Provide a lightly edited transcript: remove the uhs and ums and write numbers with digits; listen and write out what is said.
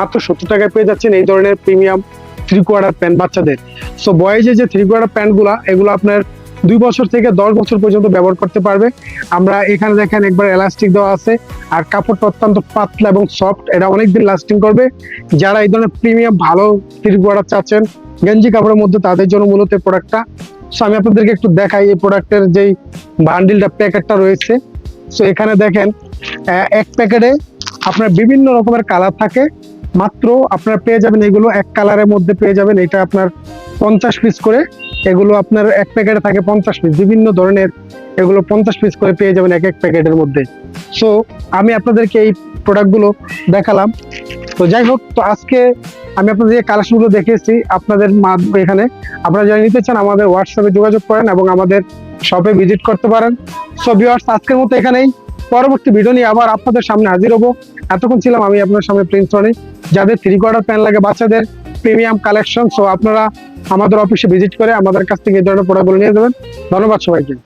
মাত্র 70 টাকায় পেয়ে যাচ্ছেন এই ধরনের প্রিমিয়াম 3/4 প্যান্ট বাচ্চাদের। সো বয়েজে যে 3/4 প্যান্ট গুলা, এগুলো আপনার 2 বছর থেকে 10 বছর পর্যন্ত ব্যবহার করতে পারবে। আমরা এখানে দেখেন একবার এলাস্টিক দেওয়া আছে, আর কাপড়টা অত্যন্ত পাতলা এবং সফট, এটা অনেকদিন লাস্টিং করবে। যারা এই ধরনের প্রিমিয়াম ভালো 3/4 চাচ্ছেন গেঞ্জি কাপড়ের মধ্যে, তাদের জন্য মূলত এই প্রোডাক্টটা। সো আমি আপনাদেরকে একটু দেখাই এই প্রোডাক্টের যেই বান্ডিলটা, প্যাকেটটা রয়েছে। সো এখানে দেখেন এক প্যাকেটে আপনার বিভিন্ন রকমের কালার থাকে। মাত্র আপনারা পেয়ে যাবেন এগুলো এক কালারের মধ্যে পেয়ে যাবেন। এটা আপনার 50 পিস করে, এগুলো আপনার এক প্যাকেটে থাকে 50 পিস, বিভিন্ন ধরনের এগুলো 50 পিস করে পেয়ে যাবেন এক এক প্যাকেটের মধ্যে। সো আমি আপনাদেরকে এই প্রোডাক্টগুলো দেখালাম। তো যাই হোক, তো আজকে আমি আপনাদের যে কালেকশনগুলো দেখেছি আপনাদের এখানে, আপনারা যারা নিতে চান আমাদের হোয়াটসঅ্যাপে যোগাযোগ করেন এবং আমাদের শপে ভিজিট করতে পারেন। সো ভিউয়ার্স, আজকের মতো এখানেই। পরবর্তী ভিডিও নিয়ে আবার আপনাদের সামনে হাজির হবো। এতক্ষণ ছিলাম আমি আপনার সামনে প্রিন্স রনি। যাদের 3/4 প্যান্ট লাগে বাচ্চাদের প্রিমিয়াম কালেকশন, সো আপনারা আমাদের অফিসে ভিজিট করে আমাদের কাছ থেকে এই ধরনের প্রোডাক্টগুলো নিয়ে যাবেন। ধন্যবাদ সবাইকে।